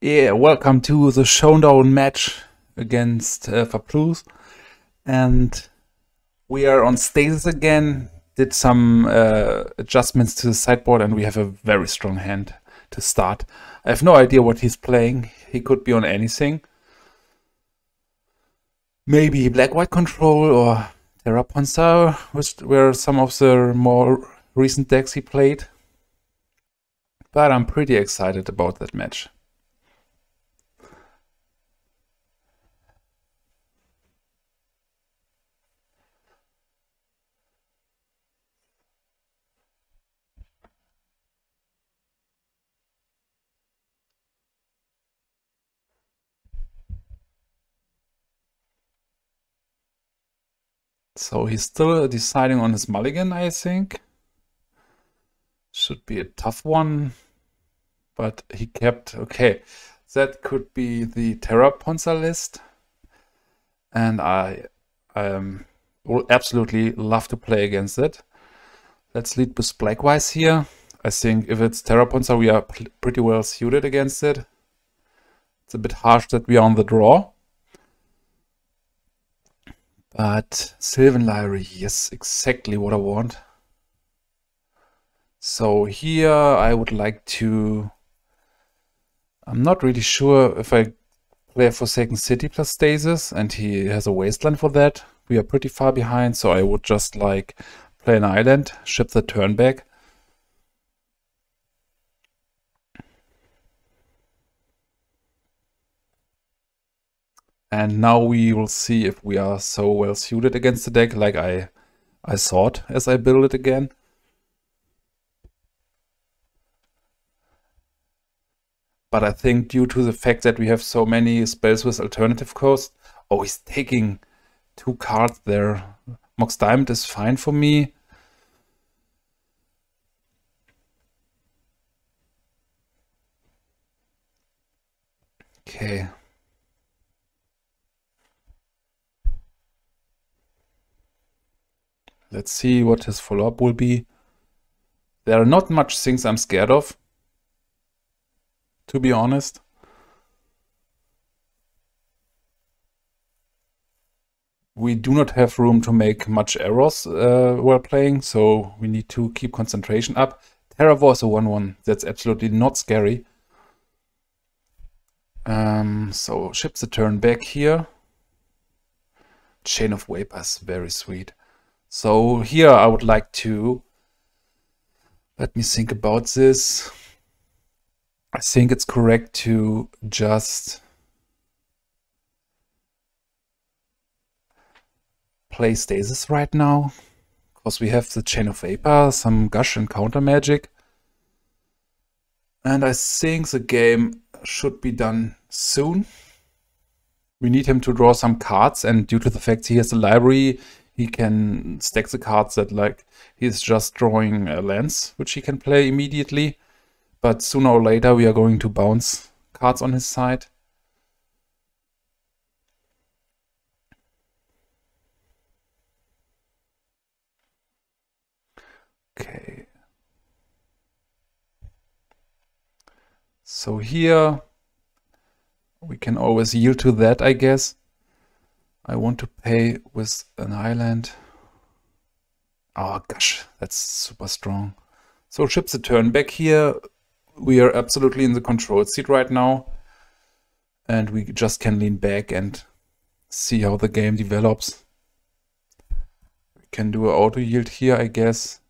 Yeah, welcome to the Showdown match against Fapluz. And we are on Stasis again. Did some adjustments to the sideboard and we have a very strong hand to start. I have no idea what he's playing. He could be on anything. Maybe Black-White Control or Terraoath, which were some of the more recent decks he played. But I'm pretty excited about that match. So he's still deciding on his mulligan, I think. Should be a tough one, but he kept, okay, that could be the Terraoath list. And I will absolutely love to play against it. Let's lead with Blackwise here. I think if it's Terraoath, we are pretty well suited against it. It's a bit harsh that we are on the draw. But Sylvan Library, yes, exactly what I want. So here I would like to... I'm not really sure if I play a Forsaken City plus Stasis, and he has a Wasteland for that. We are pretty far behind, so I would just like play an island, ship the turn back. And now we will see if we are so well suited against the deck like I thought as I build it again. But I think due to the fact that we have so many spells with alternative cost... Oh, he's taking 2 cards there. Mox Diamond is fine for me. Okay. Let's see what his follow-up will be. There are not much things I'm scared of, to be honest. We do not have room to make much errors while playing, so we need to keep concentration up. Terraoath is a 1/1. That's absolutely not scary. So ships a turn back here. Chain of Vapors, very sweet. So here I would like to... Let me think about this. I think it's correct to just play Stasis right now, because we have the Chain of Vapor, some Gush and counter magic. And I think the game should be done soon. We need him to draw some cards, and due to the fact he has a library, he can stack the cards that like he's just drawing lands, which he can play immediately. But sooner or later we are going to bounce cards on his side. Okay. So here we can always yield to that, I guess. I want to pay with an island. Oh gosh, that's super strong. So ships a turn back here. We are absolutely in the control seat right now. And we just can lean back and see how the game develops. We can do an auto yield here, I guess.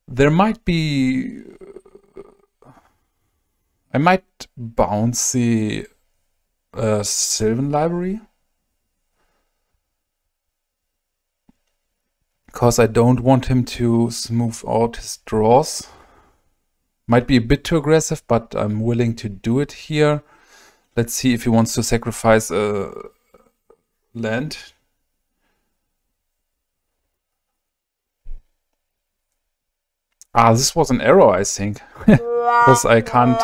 There might be... I might bounce the Sylvan Library, because I don't want him to smooth out his draws. Might be a bit too aggressive, but I'm willing to do it here. Let's see if he wants to sacrifice a land. Ah, this was an error, I think, because I can't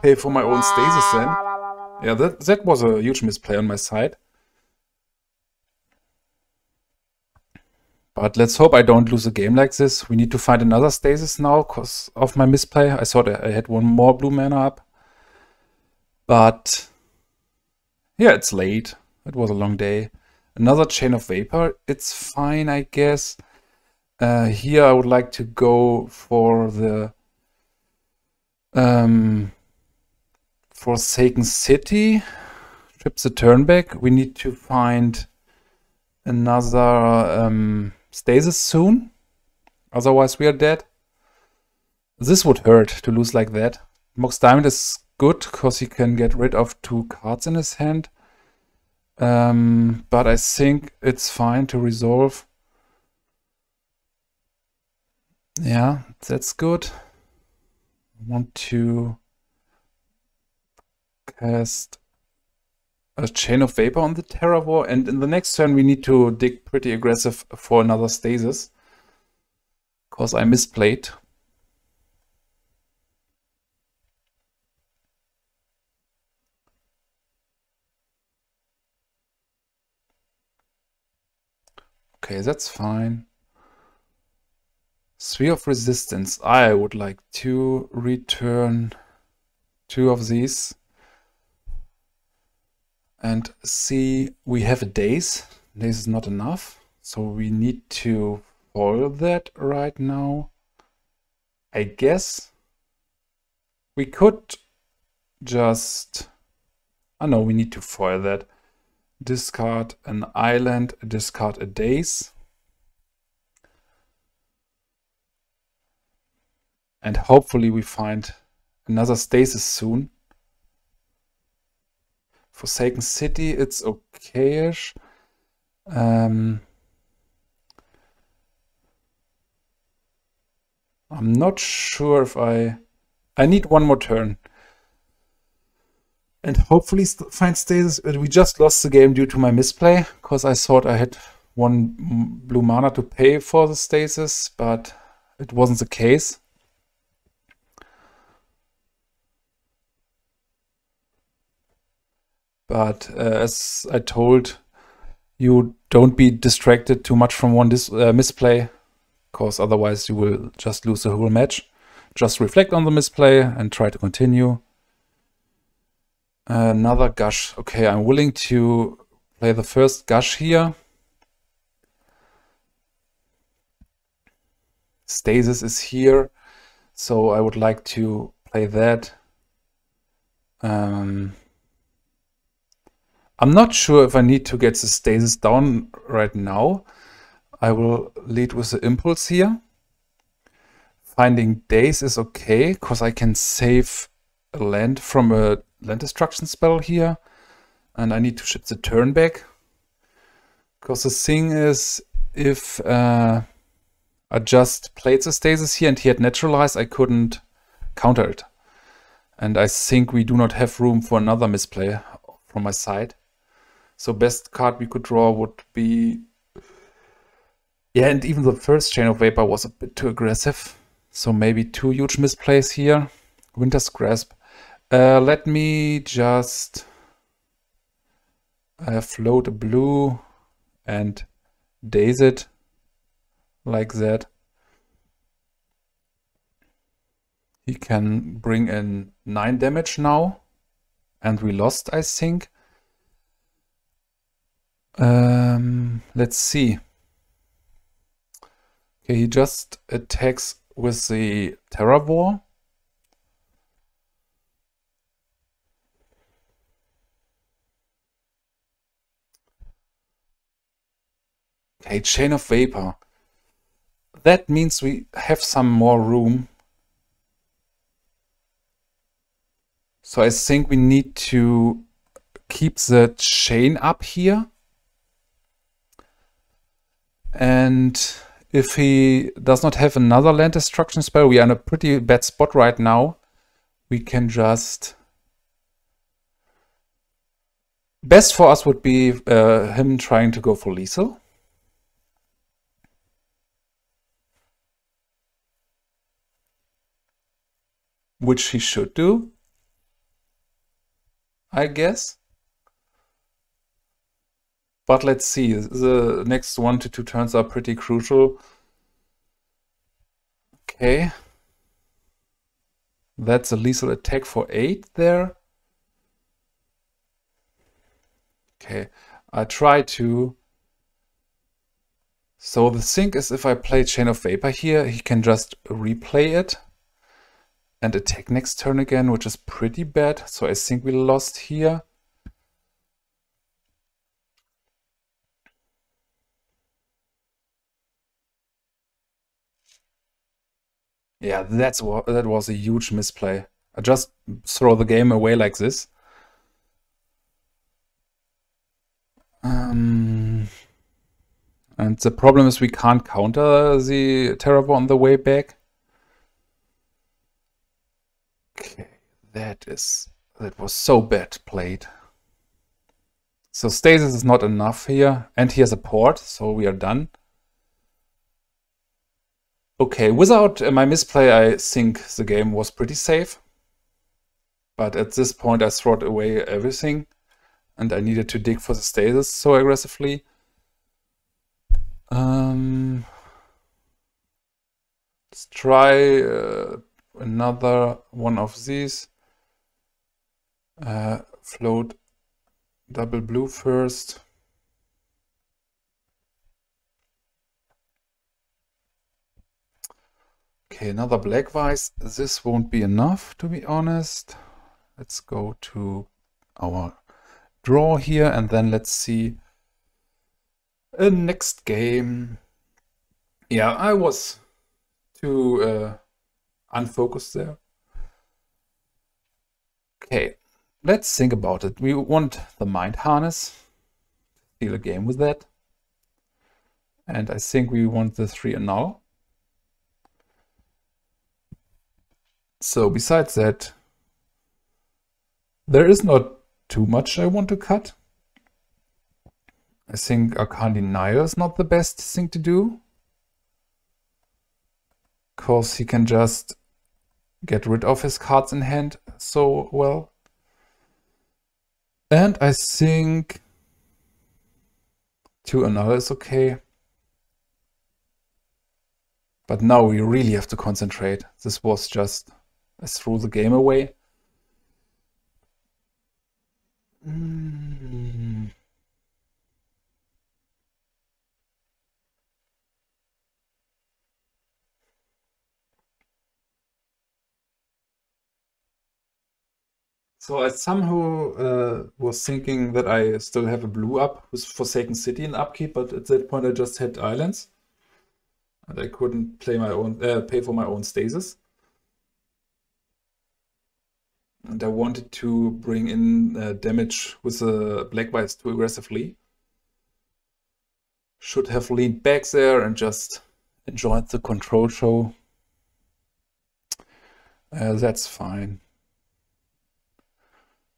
pay for my own Stasis then. Yeah, that was a huge misplay on my side. But let's hope I don't lose a game like this. We need to find another stasis now because of my misplay. I thought I had one more blue mana up. But yeah, it's late. It was a long day. Another Chain of Vapor. It's fine, I guess. Here I would like to go for the Forsaken City. Trip the turn back. We need to find another Stasis soon. Otherwise we are dead. This would hurt to lose like that. Mox Diamond is good because he can get rid of 2 cards in his hand. But I think it's fine to resolve. Yeah, that's good. I want to cast a Chain of Vapor on the Terraoath, and in the next turn we need to dig pretty aggressive for another Stasis. Because I misplayed. Okay, that's fine. Sphere of Resistance. I would like to return 2 of these. And see, we have a Daze. Daze is not enough. So we need to foil that right now. I guess we could just... Oh no, we need to foil that. Discard an island, discard a Daze. And hopefully we find another Stasis soon. Forsaken City, it's okay-ish. I'm not sure if I need one more turn. And hopefully find Stasis. We just lost the game due to my misplay, because I thought I had 1 blue mana to pay for the Stasis, but it wasn't the case. But as I told you, don't be distracted too much from one misplay, because otherwise you will just lose the whole match. Just reflect on the misplay and try to continue. Another Gush. Okay, I'm willing to play the first Gush here. Stasis is here, so I would like to play that. I'm not sure if I need to get the Stasis down right now. I will lead with the Impulse here. Finding Daze is okay, because I can save a land from a land destruction spell here. And I need to ship the turn back. Because the thing is, if I just played the Stasis here and he had Naturalized, I couldn't counter it. And I think we do not have room for another misplay from my side. So best card we could draw would be... Yeah, and even the first Chain of Vapor was a bit too aggressive. So maybe 2 huge misplays here. Winter's Grasp. Let me just float a blue and daze it like that. He can bring in 9 damage now. And we lost, I think. Let's see. Okay, he just attacks with the Terraoath. Okay, Chain of Vapor. That means we have some more room. So I think we need to keep the chain up here. And if he does not have another land destruction spell, we are in a pretty bad spot right now. We can just... Best for us would be him trying to go for lethal. Which he should do, I guess. But let's see, the next 1 to 2 turns are pretty crucial. Okay. That's a lethal attack for 8 there. Okay, I try to... So the thing is, if I play Chain of Vapor here, he can just replay it and attack next turn again, which is pretty bad. So I think we lost here. Yeah, that was a huge misplay. I just throw the game away like this. And the problem is we can't counter the Terraoath on the way back. Okay, that was so bad played. So Stasis is not enough here, and he has a port, so we are done. Okay, without my misplay, I think the game was pretty safe. But at this point, I threw away everything, and I needed to dig for the Stasis so aggressively. Let's try another one of these. Float double blue first. Okay, another black vice. This won't be enough, to be honest. Let's go to our draw here, and then let's see a next game. Yeah, I was too unfocused there. Okay, let's think about it. We want the Mind Harness. Steal a game with that. And I think we want the 3 annul. So besides that, there is not too much I want to cut. I think Arcane Denial is not the best thing to do, because he can just get rid of his cards in hand so well. And I think 2 annul is okay. But now we really have to concentrate. This was just... I threw the game away. So I somehow was thinking that I still have a blue up with Forsaken City in upkeep, but at that point I just had islands. And I couldn't play my own, pay for my own Stasis. And I wanted to bring in damage with the Black Vice too aggressively. Should have leaned back there and just enjoyed the control show. That's fine.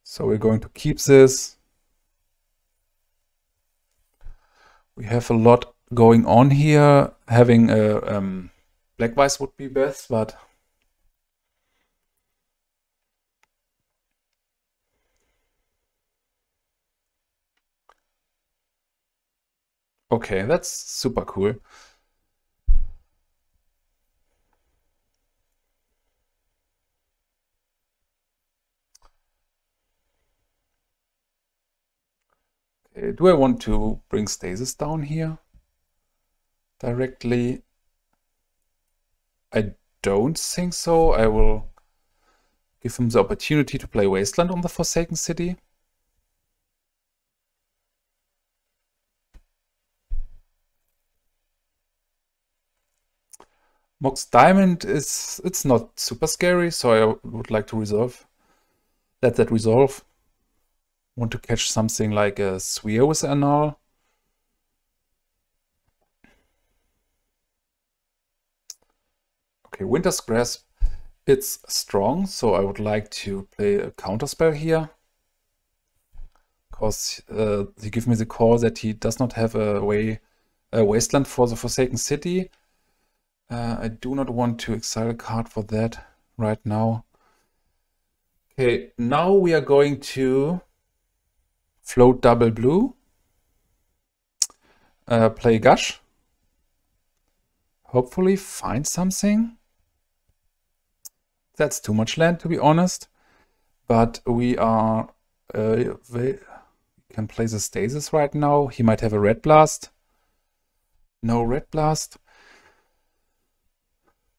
So we're going to keep this. We have a lot going on here. Having a Black Vice would be best, but okay, that's super cool. Okay, do I want to bring Stasis down here directly? I don't think so. I will give him the opportunity to play Wasteland on the Forsaken City. Mox Diamond it's not super scary, so I would like to let that resolve. Want to catch something like a Sphere with annul. Okay, Winter's Grasp, it's strong, so I would like to play a counterspell here. Because he gives me the call that he does not have a Wasteland for the Forsaken City. I do not want to exile a card for that right now. Okay, now we are going to float double blue. play Gush. Hopefully find something. That's too much land, to be honest. But we are... we can play the Stasis right now. He might have a Red Blast. No Red Blast.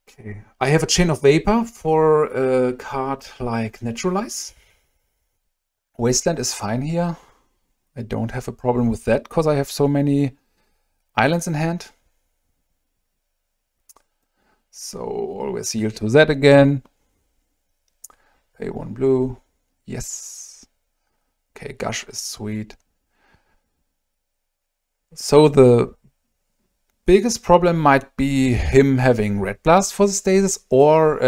Okay. I have a Chain of Vapor for a card like Naturalize. Wasteland is fine here. I don't have a problem with that because I have so many islands in hand. So always yield to that again. Pay 1 blue. Yes. Okay, Gush is sweet. So the biggest problem might be him having Red Blast for the Stasis, or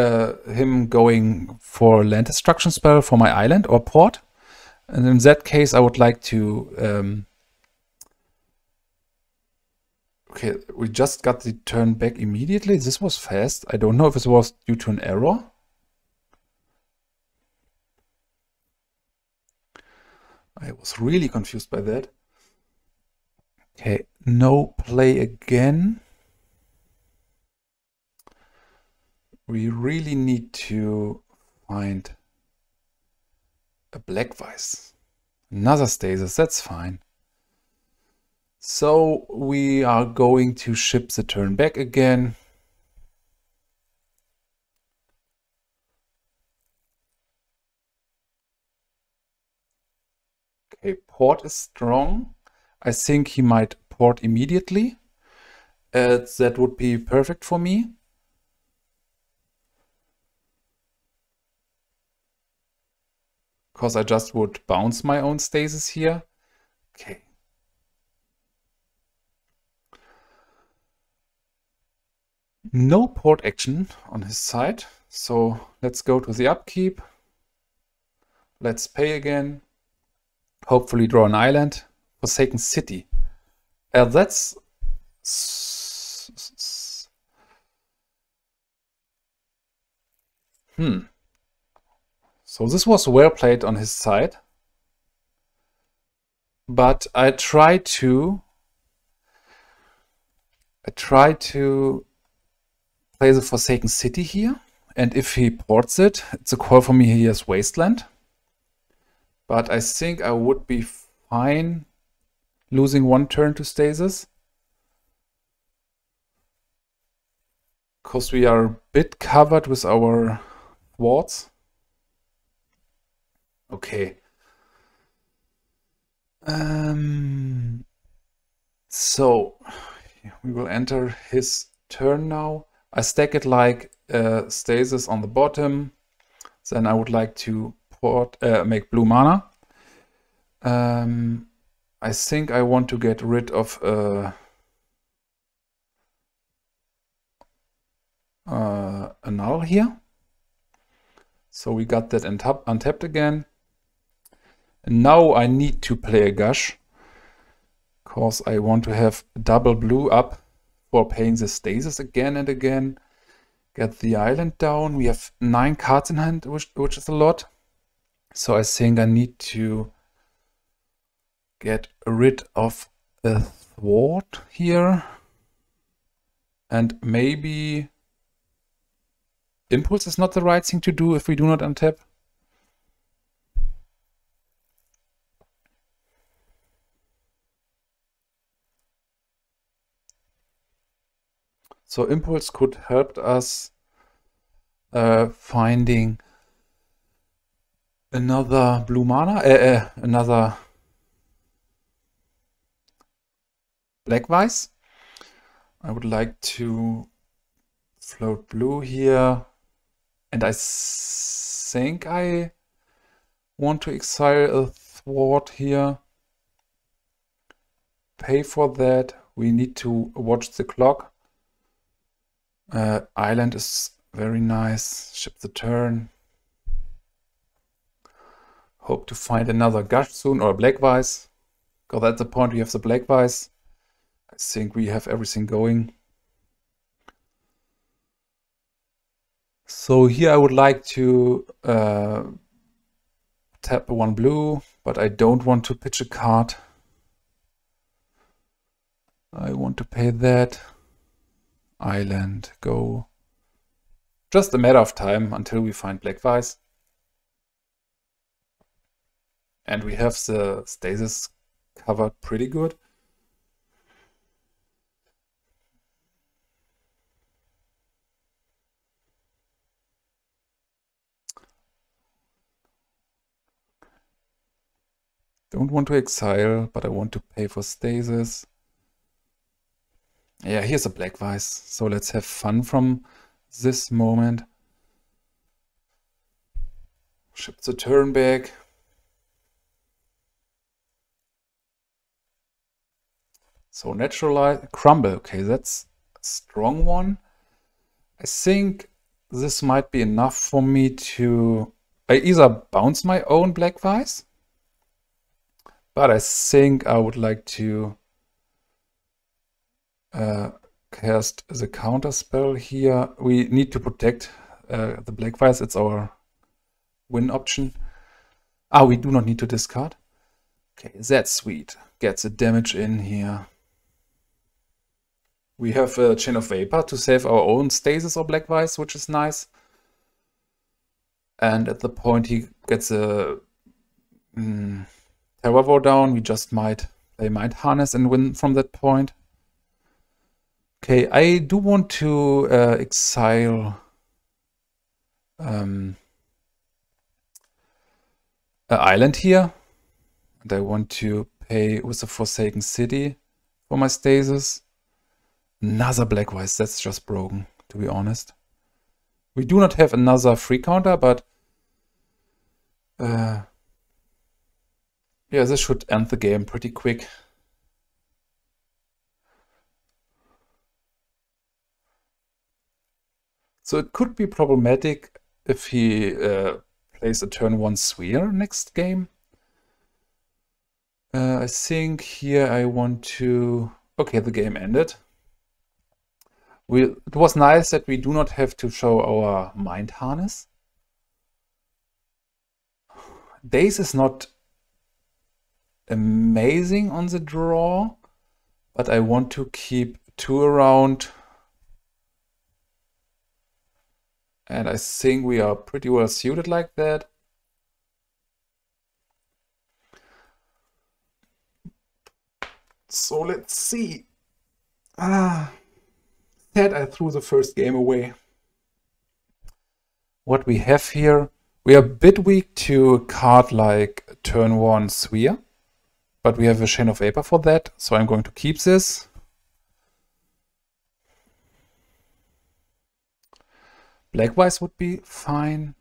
him going for land destruction spell for my island or port. And in that case, I would like to... okay, we just got the turn back immediately. This was fast. I don't know if it was due to an error. I was really confused by that. Okay, no play again. We really need to find a Black Vice. Another Stasis, that's fine. So we are going to ship the turn back again. Okay, port is strong. I think he might port immediately. That would be perfect for me. Because I just would bounce my own Stasis here. Okay. No port action on his side. So let's go to the upkeep. Let's pay again. Hopefully draw an island. Forsaken City. That's... So this was well played on his side. But I try to play the Forsaken City here. And if he ports it, it's a call for me. He has Wasteland. But I think I would be fine losing 1 turn to Stasis. Because we are a bit covered with our wards. Okay. So we will enter his turn now. I stack it like Stasis on the bottom. Then I would like to make blue mana. I think I want to get rid of a null here. So we got that untapped again. And now I need to play a Gush, because I want to have double blue up for playing the Stasis again and again. Get the island down. We have 9 cards in hand, which is a lot. So I think I need to get rid of a thwart here. And maybe Impulse is not the right thing to do if we do not untap. So Impulse could help us finding another blue mana, another Black Vice. I would like to float blue here. And I think I want to exile a thwart here. Pay for that. We need to watch the clock. Island is very nice. Ship the turn. Hope to find another Gush soon, or Black Vice. Because at the point we have the Black Vice. I think we have everything going. So here I would like to tap 1 blue, but I don't want to pitch a card. I want to pay that. Island, go. Just a matter of time until we find Black Vice. And we have the Stasis covered pretty good. Don't want to exile, but I want to pay for Stasis. Yeah, here's a Black Vice, so let's have fun from this moment. Ship the turn back. So naturalize, crumble. Okay, that's a strong one. I think this might be enough for me to... I either bounce my own Black Vice, but I think I would like to cast the counter spell here. We need to protect the Black Vice. It's our win option. Ah, we do not need to discard. Okay, that's sweet. Gets the damage in here. We have a Chain of Vapor to save our own Stasis or Black Vice, which is nice. And at the point he gets a Terraoath down, we just might play Mind Harness and win from that point. Okay, I do want to exile an island here. And I want to pay with the Forsaken City for my Stasis. Another Black Vice, that's just broken, to be honest. We do not have another free counter, but yeah, this should end the game pretty quick. So it could be problematic if he plays a turn 1 sphere next game. I think here I want to... Okay, the game ended. It was nice that we do not have to show our Mind Harness. Daze is not amazing on the draw, but I want to keep 2 around. And I think we are pretty well suited like that. So let's see. Sad I threw the first game away. What we have here, we are a bit weak to a card like turn 1 sphere, but we have a Chain of Vapor for that, so I'm going to keep this. Black Vice would be fine.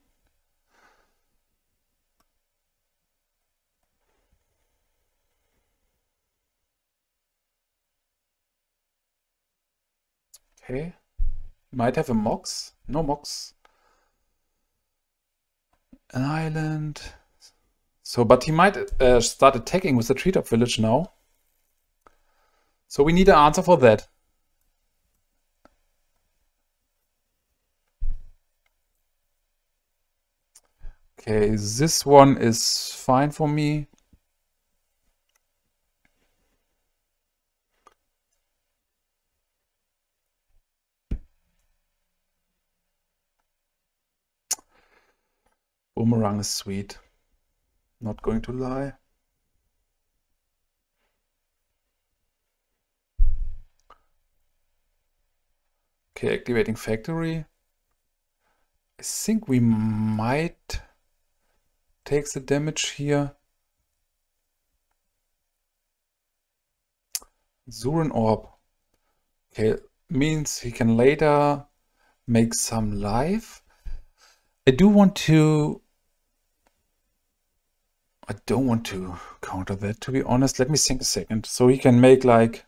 Okay. Might have a Mox. No Mox. An island. So, but he might start attacking with the Treetop Village now. So we need an answer for that. Okay, this one is fine for me. Boomerang is sweet. Not going to lie. Okay, activating factory. I think we might take the damage here. Zuran Orb. Okay, means he can later make some life. I don't want to counter that, to be honest. Let me think a second. So he can make like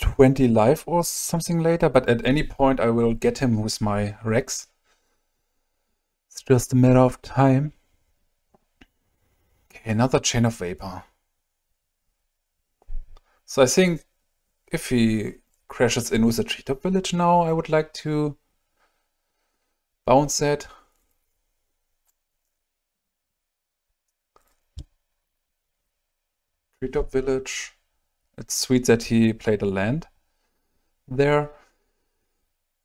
20 life or something later, but at any point I will get him with my Rex. It's just a matter of time. Okay, another Chain of Vapor. So I think if he crashes in with a Treetop Village now, I would like to bounce that. Treetop Village. It's sweet that he played a land there.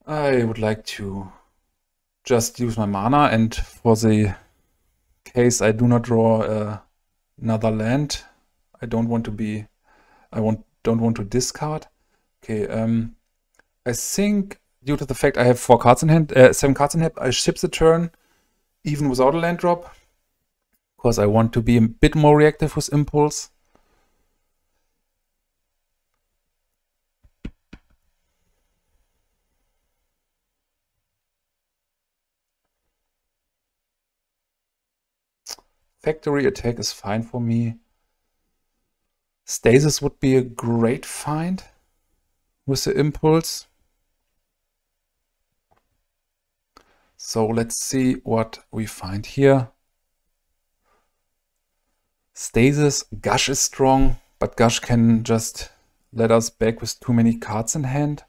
I would like to just use my mana, and for the case I do not draw another land, I don't want to be, don't want to discard. Okay, I think due to the fact I have 4 cards in hand, 7 cards in hand, I ship the turn even without a land drop, because I want to be a bit more reactive with Impulse. Factory attack is fine for me. Stasis would be a great find with the Impulse. So let's see what we find here. Stasis, Gush is strong, but Gush can just let us back with too many cards in hand.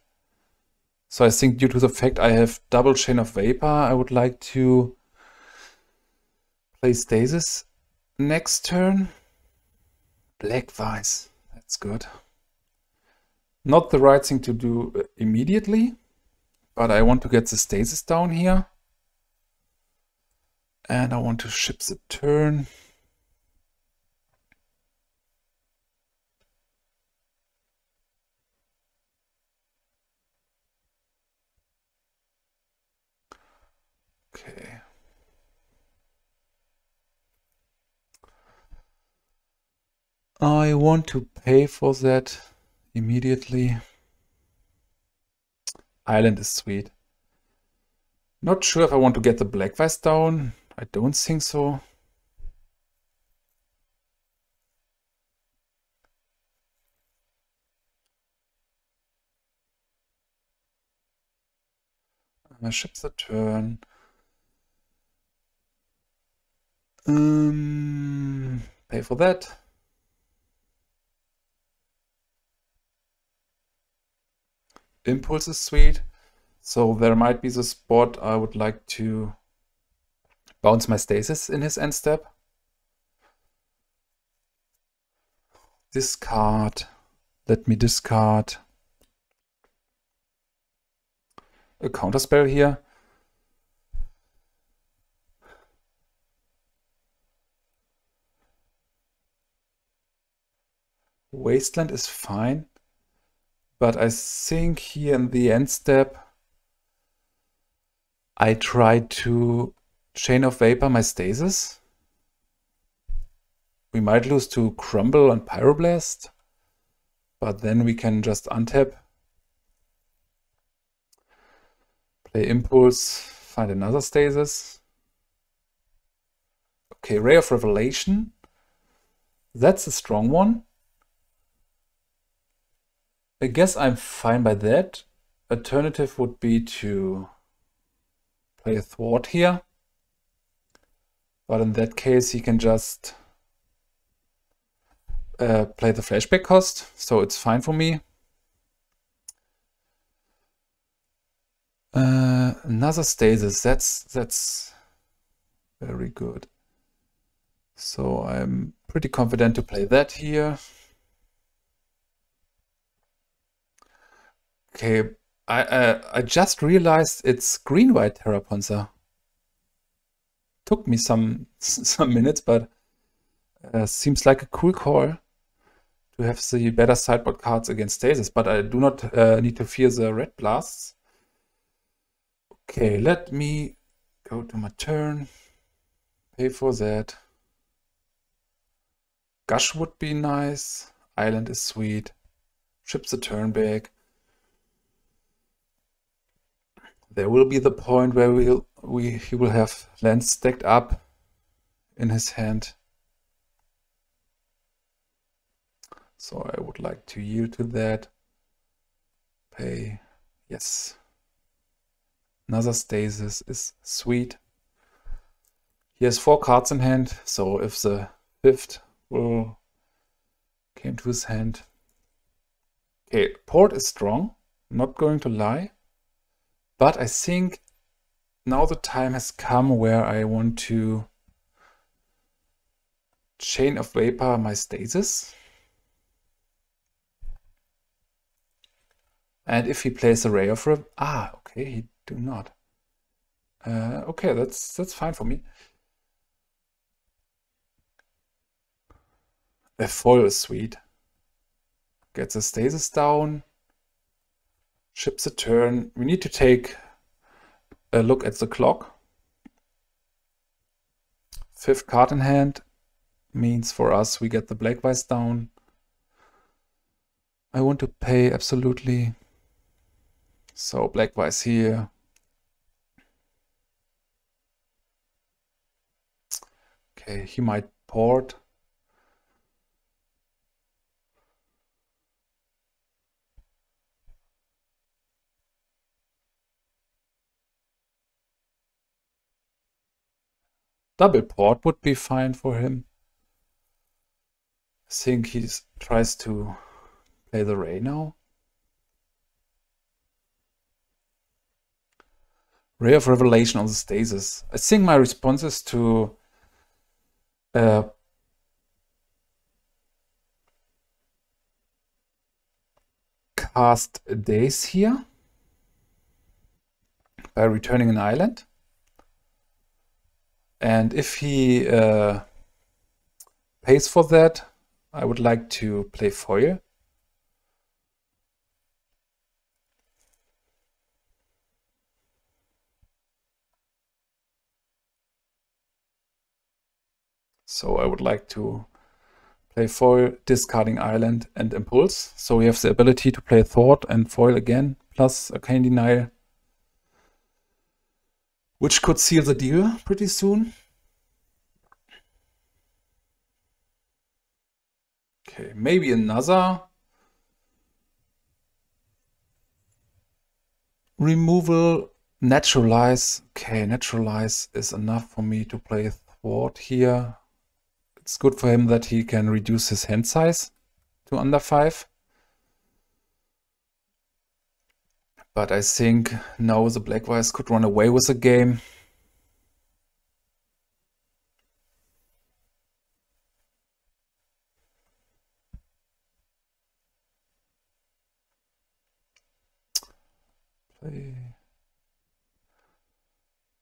So I think due to the fact I have double Chain of Vapor, I would like to play Stasis next turn. Black Vice, that's good. Not the right thing to do immediately, but I want to get the Stasis down here. And I want to ship the turn. Okay. I want to pay for that immediately. Island is sweet. Not sure if I want to get the Black Vice down. I don't think so. I ship the turn. Pay for that. Impulse is sweet. So there might be the spot I would like to bounce my Stasis in his end step. Discard. Let me discard a counterspell here. Wasteland is fine, but I think here in the end step I try to Chain of Vapor my Stasis. We might lose to Crumble and Pyroblast, but then we can just untap, play Impulse, find another Stasis. Okay, Ray of Revelation. That's a strong one. I guess I'm fine by that. Alternative would be to play a Thwart here. But in that case, he can just play the flashback cost, so it's fine for me. Another Stasis, that's very good. So I'm pretty confident to play that here. Okay, I just realized it's green-white Terraponza. Took me some minutes, but seems like a cool call to have the better sideboard cards against Stasis, but I do not need to fear the red blasts. Okay, let me go to my turn, pay for that. Gush would be nice, Island is sweet, ship the turn back. There will be the point where he will have lands stacked up in his hand. So I would like to yield to that. Pay, yes. Another Stasis is sweet. He has 4 cards in hand, so if the 5th will came to his hand. Okay, Port is strong, not going to lie. But I think now the time has come where I want to Chain of Vapor my Stasis. And if he plays a Ray of okay, he do not. Okay, that's fine for me. A foil is sweet. Gets a Stasis down. Ships a turn. We need to take a look at the clock. 5th card in hand means for us we get the Black-White down. I want to pay absolutely. So Black-White here. Okay, he might port. Double port would be fine for him. I think he tries to play the Ray now. Ray of Revelation on the Stasis. I think my response is to cast Days here by returning an island. And if he pays for that, I would like to play foil. So I would like to play foil, discarding island and impulse. So we have the ability to play thought and foil again, plus Arcane Denial, which could seal the deal pretty soon. Okay, maybe another removal. Naturalize. Okay, Naturalize is enough for me to play thwart here. It's good for him that he can reduce his hand size to under 5. But I think now the Black-White could run away with the game.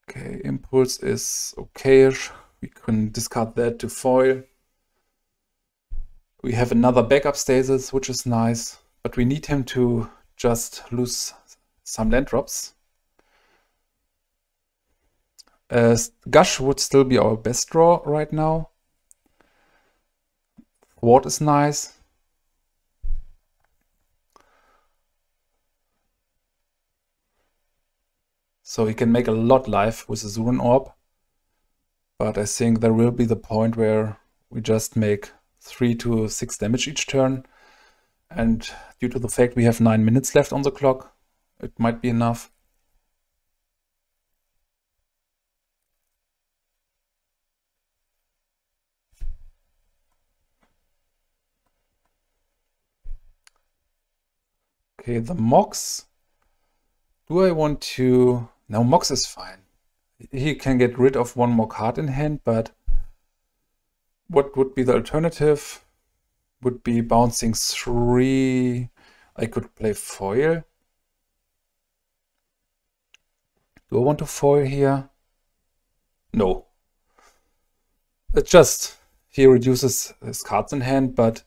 Okay, impulse is okay-ish. We can discard that to foil. We have another backup Stasis, which is nice, but we need him to just lose some land drops. Gush would still be our best draw right now. Thwart is nice. So he can make a lot life with the Zuran Orb. But I think there will be the point where we just make 3 to 6 damage each turn. And due to the fact we have 9 minutes left on the clock, it might be enough. Okay, the Mox. Do I want to... No, Mox is fine. He can get rid of 1 more card in hand, but what would be the alternative? Would be bouncing 3. I could play foil. Do I want to foil here? No. It just, he reduces his cards in hand, but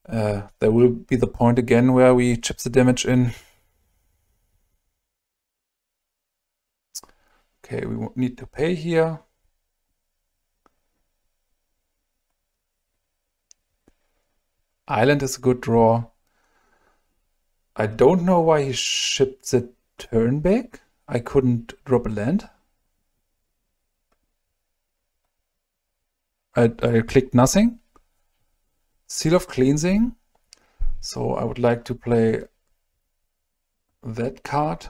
there will be the point again where we chip the damage in. Okay, we need to pay here. Island is a good draw. I don't know why he shipped the turn back. I couldn't drop a land. I clicked nothing. Seal of Cleansing. So I would like to play that card.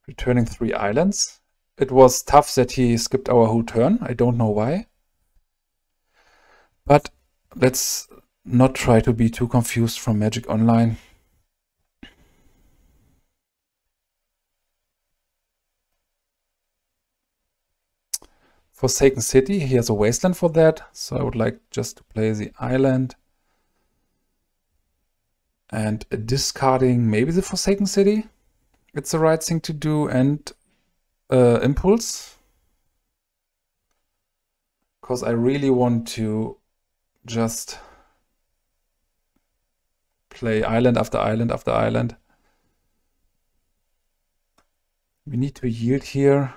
Returning 3 islands. It was tough that he skipped our whole turn. I don't know why. But let's not try to be too confused from Magic Online. Forsaken City, he has a wasteland for that. So I would like just to play the island. And discarding maybe the Forsaken City. It's the right thing to do, and Impulse. Because I really want to just play island after island after island. We need to yield here.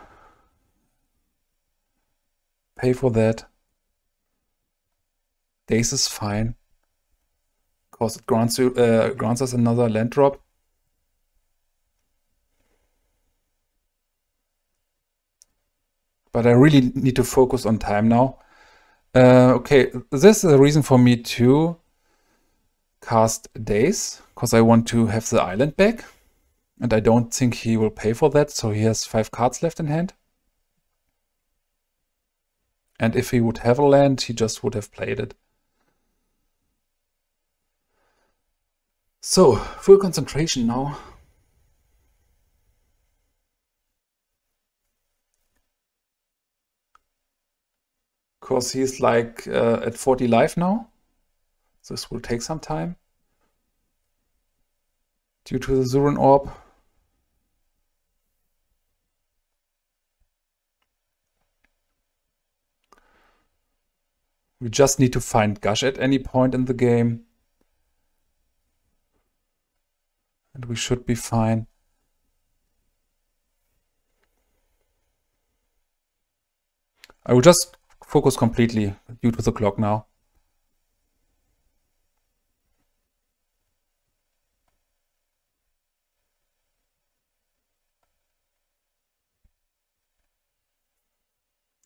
Pay for that. Days is fine. Because it grants us another land drop. But I really need to focus on time now. Okay, this is a reason for me to cast Days, because I want to have the island back. And I don't think he will pay for that, so he has 5 cards left in hand. And if he would have a land, he just would have played it. So, full concentration now. Of course, he's like at 40 life now. So this will take some time. Due to the Zuran Orb. We just need to find Gush at any point in the game. And we should be fine. I will just focus completely due to the clock now.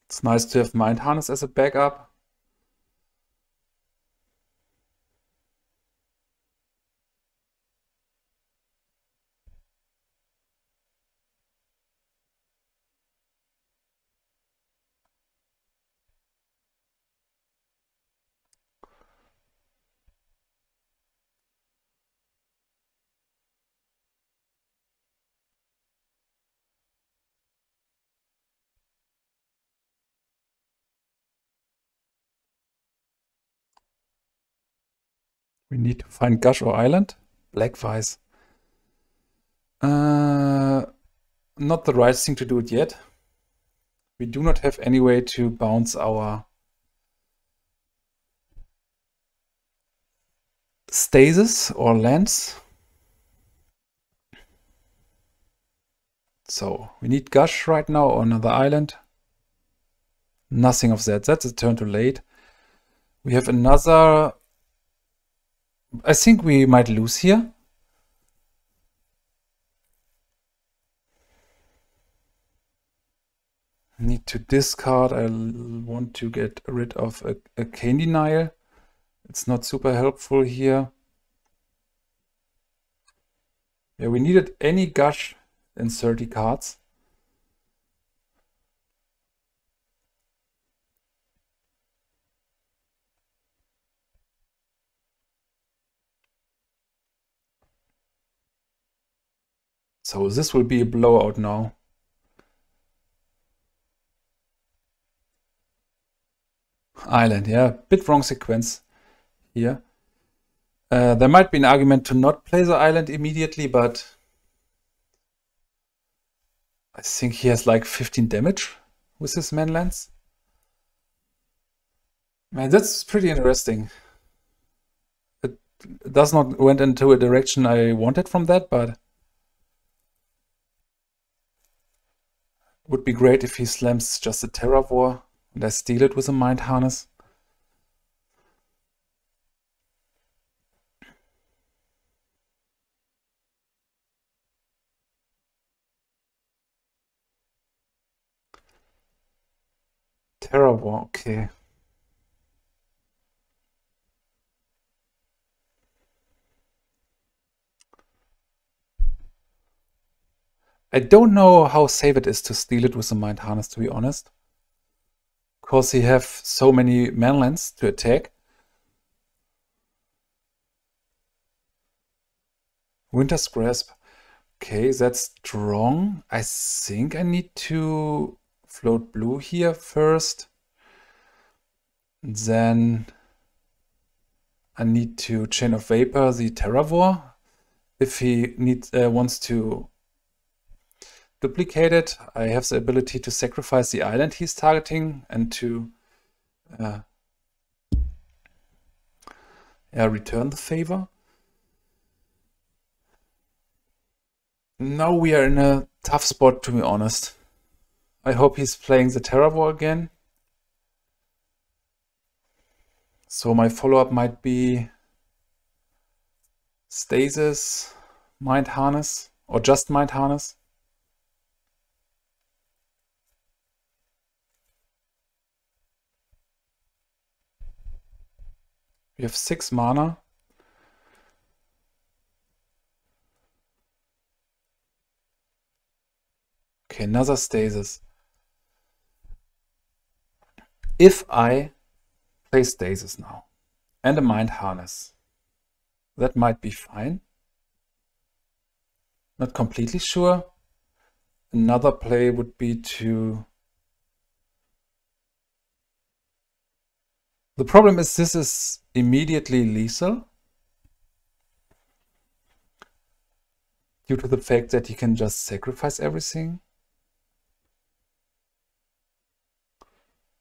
It's nice to have Mind Harness as a backup. We need to find Gush or Island. Black Vice. Not the right thing to do it yet. We do not have any way to bounce our Stasis or lands. So we need Gush right now or another island. Nothing of that. That's a turn too late. We have another. I think we might lose here. Need to discard. I want to get rid of a Cane Denial. It's not super helpful here. Yeah, we needed any Gush in 30 cards. So this will be a blowout now. Island, yeah, bit wrong sequence here. There might be an argument to not play the island immediately, but I think he has like 15 damage with his manlands. Man, that's pretty interesting. It does not went into a direction I wanted from that, but would be great if he slams just a Terraoath and I steal it with a Mind Harness. Terraoath, okay. I don't know how safe it is to steal it with a Mind Harness, to be honest. Because he have so many manlands to attack. Winter's Grasp. Okay, that's strong. I think I need to float blue here first. Then I need to Chain of Vapor the Terraoath. If he wants to duplicate it, I have the ability to sacrifice the island he's targeting and to return the favor. Now we are in a tough spot, to be honest. I hope he's playing the Terraoath again. So my follow-up might be Stasis, Mind Harness, or just Mind Harness. We have 6 mana. Okay, another Stasis. If I play Stasis now and a Mind Harness, that might be fine. Not completely sure. Another play would be to... The problem is this is immediately lethal due to the fact that he can just sacrifice everything.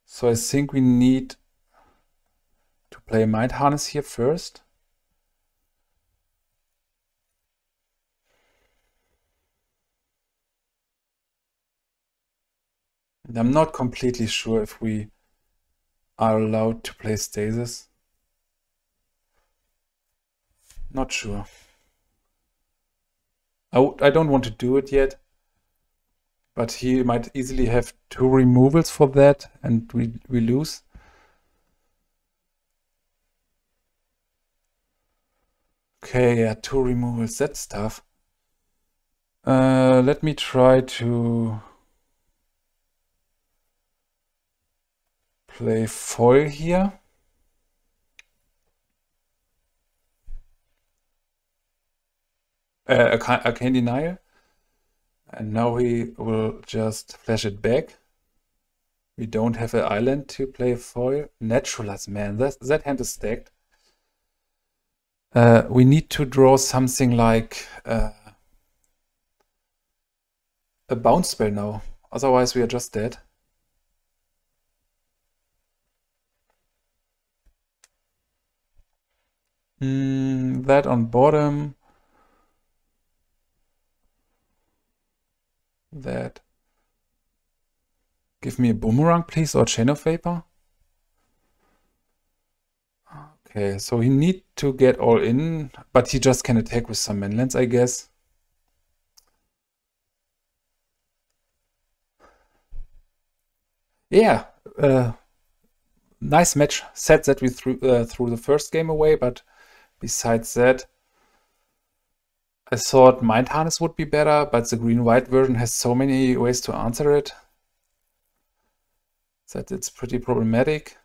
So I think we need to play Mind Harness here first. And I'm not completely sure if we are allowed to play Stasis. Not sure. I don't want to do it yet, but he might easily have 2 removals for that and we lose. Okay, yeah, 2 removals, that's tough. Let me try to play foil here. Arcane Denial. And now he will just flash it back. We don't have an island to play foil. Naturalize, man, that hand is stacked. We need to draw something like a bounce spell now. Otherwise we are just dead. That on bottom. That. Give me a boomerang, please, or Chain of Vapor. Okay, so he need to get all in, but he just can attack with some manlands, I guess. Yeah, nice match. Sad that we threw the first game away, but besides that, I thought Mind Harness would be better, but the green-white version has so many ways to answer it that it's pretty problematic.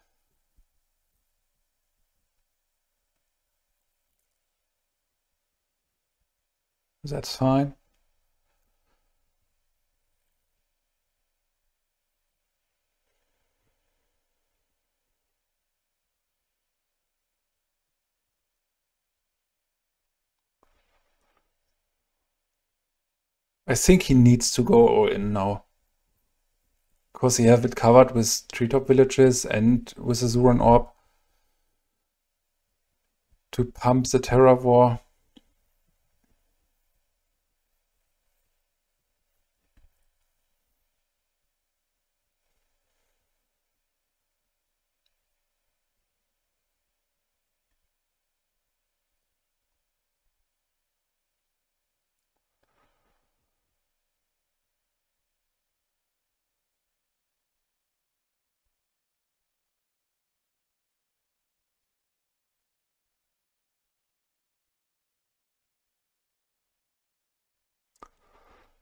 That's fine. I think he needs to go all in now. Because he have it covered with treetop villages and with a Zuran Orb to pump the Terraoath.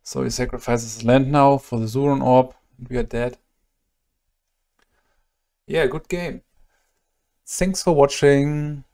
So he sacrifices land now for the Zuran Orb, and we are dead. Yeah, good game. Thanks for watching.